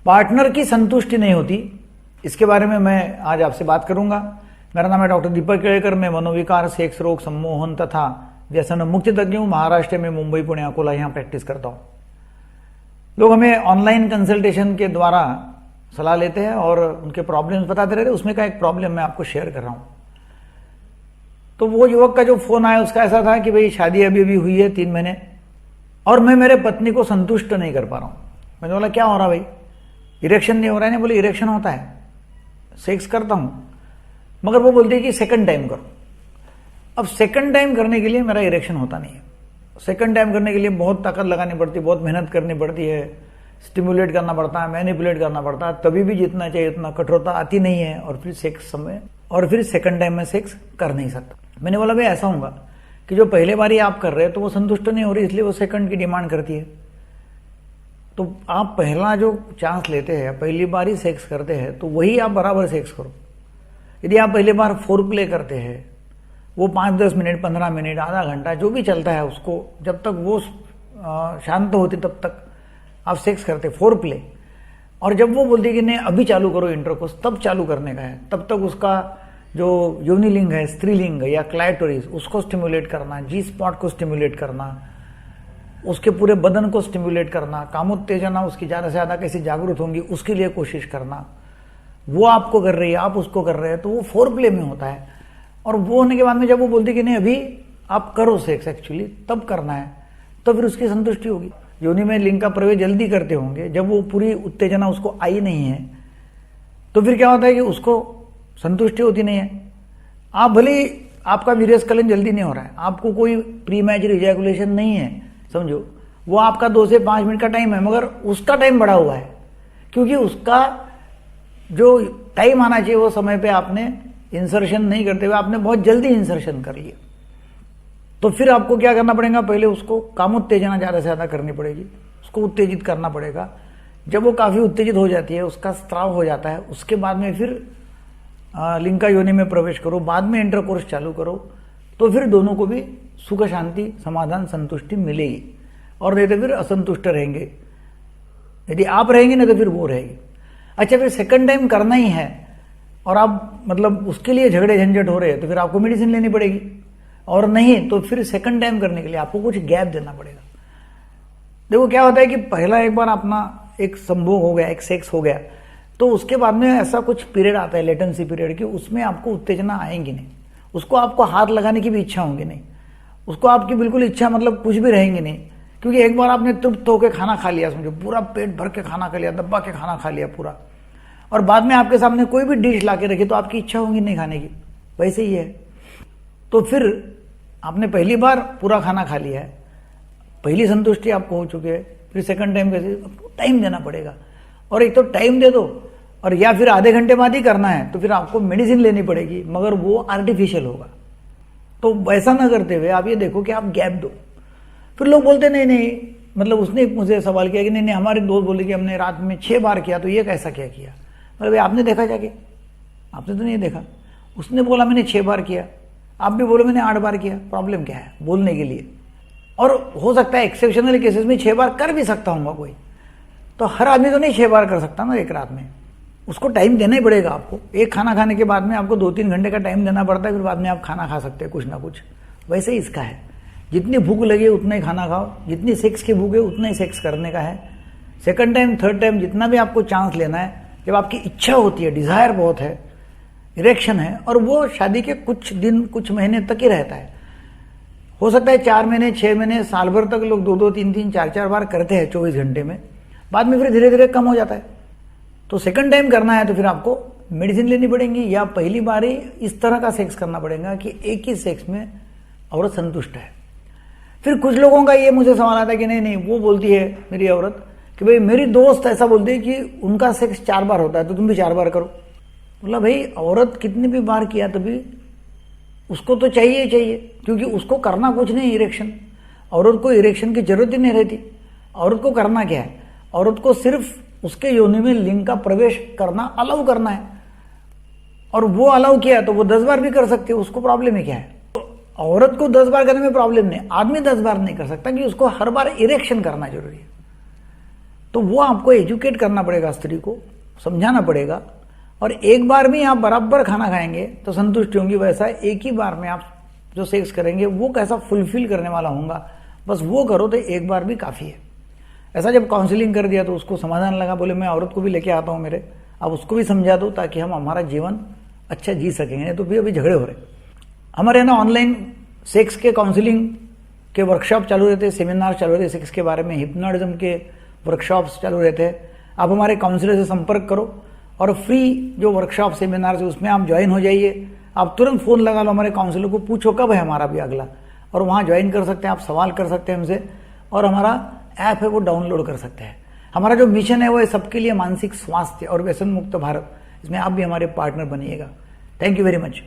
Partner की संतुष्टि नहीं होती, इसके बारे में मैं आज आपसे बात करूंगा। मेरा नाम है डॉक्टर दीपक केळकर। मैं मनोविकार, सेक्स रोग, सम्मोहन तथा व्यसन मुक्ति तज्ञ हूं। महाराष्ट्र में मुंबई, पुणे, अकोला यहाँ प्रैक्टिस करता हूं। लोग हमें ऑनलाइन कंसल्टेशन के द्वारा सलाह लेते हैं और उनके प्रॉब्लम्स बताते रहते हैं। उसमें का एक प्रॉब्लम मैं आपको शेयर कर रहा हूं। तो वो युवक का जो फोन आया उसका ऐसा था कि भाई शादी अभी अभी हुई है 3 महीने और मैं मेरे पत्नी को संतुष्ट नहीं कर पा रहा हूं। मैंने बोला क्या हो रहा भाई, इरेक्शन नहीं हो रहा है? बोले इरेक्शन होता है, सेक्स करता हूं, मगर वो बोलती है कि सेकंड टाइम करो। अब सेकंड टाइम करने के लिए मेरा इरेक्शन होता नहीं है। सेकंड टाइम करने के लिए बहुत ताकत लगानी पड़ती है, बहुत मेहनत करनी पड़ती है, स्टिमुलेट करना पड़ता है, मैनिपुलेट करना पड़ता है, तभी भी जितना चाहिए उतना कठोरता आती नहीं है और फिर सेकंड टाइम में सेक्स कर नहीं सकता। मैंने बोला भाई ऐसा होगा कि जो पहले बार ही आप कर रहे हैं तो वो संतुष्ट नहीं हो रही, इसलिए वो सेकंड की डिमांड करती है। तो आप पहला जो चांस लेते हैं, पहली बार ही सेक्स करते हैं, तो वही आप बराबर सेक्स करो। यदि आप पहली बार फोर प्ले करते हैं, वो 5-10 मिनट, 15 मिनट, आधा घंटा जो भी चलता है, उसको जब तक वो शांत होती तब तक आप सेक्स करते फोर प्ले। और जब वो बोलती है कि नहीं अभी चालू करो इंटरकोर्स, तब चालू करने का है। तब तक उसका जो योनिलिंग है, स्त्रीलिंग या क्लाइटोरिस, उसको स्टिमुलेट करना, जी स्पॉट को स्टिमुलेट करना, उसके पूरे बदन को स्टिमुलेट करना, कामोत्तेजना उसकी ज्यादा से ज्यादा कैसे जागरूक होंगी उसके लिए कोशिश करना। वो आपको कर रही है, आप उसको कर रहे हैं, तो वो फोर प्ले में होता है। और वो होने के बाद में जब वो बोलती कि नहीं अभी आप करो सेक्स, एक्चुअली तब करना है, तो फिर उसकी संतुष्टि होगी। योनि में लिंग का प्रवेश जल्दी करते होंगे, जब वो पूरी उत्तेजना उसको आई नहीं है, तो फिर क्या होता है कि उसको संतुष्टि होती नहीं है। आप भले आपका वीर्यस्खलन जल्दी नहीं हो रहा है, आपको कोई प्री मैच इजैकुलेशन नहीं है, समझो, वो आपका 2 से 5 मिनट का टाइम है, मगर उसका टाइम बढ़ा हुआ है, क्योंकि उसका जो टाइम आना चाहिए वो समय पे आपने इंसर्शन नहीं करते हुए आपने बहुत जल्दी इंसर्शन कर लिया। तो फिर आपको क्या करना पड़ेगा, पहले उसको कामोत्तेजना ज्यादा से ज्यादा करनी पड़ेगी, उसको उत्तेजित करना पड़ेगा। जब वो काफी उत्तेजित हो जाती है, उसका स्त्राव हो जाता है, उसके बाद में फिर लिंग का योनि में प्रवेश करो, बाद में इंटरकोर्स चालू करो, तो फिर दोनों को भी सुख, शांति, समाधान, संतुष्टि मिलेगी। और नहीं तो फिर असंतुष्ट रहेंगे। यदि आप रहेंगे ना तो फिर वो रहेगी। अच्छा, फिर सेकंड टाइम करना ही है और आप मतलब उसके लिए झगड़े झंझट हो रहे हैं, तो फिर आपको मेडिसिन लेनी पड़ेगी। और नहीं तो फिर सेकंड टाइम करने के लिए आपको कुछ गैप देना पड़ेगा। देखो क्या होता है कि पहला एक बार अपना एक संभोग हो गया, एक सेक्स हो गया, तो उसके बाद में ऐसा कुछ पीरियड आता है, लेटेंसी पीरियड, कि उसमें आपको उत्तेजना आएंगी नहीं, उसको आपको हाथ लगाने की भी इच्छा होंगी नहीं, उसको आपकी बिल्कुल इच्छा मतलब कुछ भी रहेंगी नहीं। क्योंकि एक बार आपने तृप्त होकर खाना खा लिया, समझो पूरा पेट भर के खाना खा लिया, दबा के खाना खा लिया पूरा, और बाद में आपके सामने कोई भी डिश ला के रखी तो आपकी इच्छा होगी नहीं खाने की, वैसे ही है। तो फिर आपने पहली बार पूरा खाना खा लिया है, पहली संतुष्टि आपको हो चुकी है, फिर सेकंड टाइम कैसे, टाइम देना पड़ेगा। और एक तो टाइम दे दो, और या फिर आधे घंटे बाद ही करना है तो फिर आपको मेडिसिन लेनी पड़ेगी, मगर वो आर्टिफिशियल होगा। तो वैसा ना करते हुए आप ये देखो कि आप गैप दो। फिर लोग बोलते नहीं, मतलब उसने मुझे सवाल किया कि नहीं हमारे दोस्त बोले कि हमने रात में 6 बार किया, तो ये कैसा क्या किया? मतलब आपने देखा जाके? आपने तो नहीं देखा। उसने बोला मैंने 6 बार किया, आप भी बोलो मैंने 8 बार किया। प्रॉब्लम क्या है बोलने के लिए? और हो सकता है एक्सेप्शनल केसेस में 6 बार कर भी सकता हूँ कोई, तो हर आदमी तो नहीं 6 बार कर सकता ना एक रात में। उसको टाइम देना ही पड़ेगा आपको। एक खाना खाने के बाद में आपको 2-3 घंटे का टाइम देना पड़ता है, फिर बाद में आप खाना खा सकते हैं कुछ ना कुछ। वैसे ही इसका है, जितनी भूख लगे उतना ही खाना खाओ, जितनी सेक्स की भूख है उतना ही सेक्स करने का है। सेकंड टाइम, थर्ड टाइम, जितना भी आपको चांस लेना है, जब आपकी इच्छा होती है, डिजायर बहुत है, इरेक्शन है, और वो शादी के कुछ दिन, कुछ महीने तक ही रहता है। हो सकता है 4 महीने, 6 महीने, साल भर तक लोग 2-2, 3-3, 4-4 बार करते हैं 24 घंटे में, बाद में फिर धीरे धीरे कम हो जाता है। तो सेकंड टाइम करना है तो फिर आपको मेडिसिन लेनी पड़ेगी, या पहली बार ही इस तरह का सेक्स करना पड़ेगा कि एक ही सेक्स में औरत संतुष्ट है। फिर कुछ लोगों का ये मुझे सवाल आता है कि नहीं वो बोलती है मेरी औरत कि भाई मेरी दोस्त ऐसा बोलती है कि उनका सेक्स 4 बार होता है, तो तुम भी 4 बार करो। मतलब भाई औरत कितनी भी बार किया तभी उसको तो चाहिए ही चाहिए, क्योंकि उसको करना कुछ नहीं इरेक्शन। औरत को इरेक्शन की जरूरत ही नहीं रहती। औरत को करना क्या है? औरत को सिर्फ उसके योनि में लिंग का प्रवेश करना अलाउ करना है, और वो अलाउ किया तो वो 10 बार भी कर सकती है, उसको प्रॉब्लम ही क्या है? तो औरत को 10 बार करने में प्रॉब्लम नहीं, आदमी 10 बार नहीं कर सकता कि उसको हर बार इरेक्शन करना जरूरी है। तो वो आपको एजुकेट करना पड़ेगा, स्त्री को समझाना पड़ेगा। और एक बार में आप बराबर खाना खाएंगे तो संतुष्टि होंगी, वैसा एक ही बार में आप जो सेक्स करेंगे वो कैसा फुलफिल करने वाला होगा, बस वो करो तो एक बार भी काफ़ी है। ऐसा जब काउंसलिंग कर दिया तो उसको समाधान लगा, बोले मैं औरत को भी लेके आता हूँ मेरे, अब उसको भी समझा दो ताकि हम हमारा जीवन अच्छा जी सकेंगे, तो भी अभी झगड़े हो रहे। हमारे यहाँ ऑनलाइन सेक्स के काउंसलिंग के वर्कशॉप चालू रहते, सेमिनार चालू रहते, सेक्स के बारे में हिप्नोटिज्म के वर्कशॉप्स चालू रहते हैं। आप हमारे काउंसलर से संपर्क करो और फ्री जो वर्कशॉप सेमिनार है उसमें आप ज्वाइन हो जाइए। आप तुरंत फ़ोन लगा लो हमारे काउंसलर को, पूछो कब है हमारा भी अगला, और वहाँ ज्वाइन कर सकते हैं, आप सवाल कर सकते हैं हमसे, और हमारा ऐप है वो डाउनलोड कर सकते हैं। हमारा जो मिशन है वो है सबके लिए मानसिक स्वास्थ्य और व्यसन मुक्त भारत, इसमें आप भी हमारे पार्टनर बनिएगा। Thank you very much.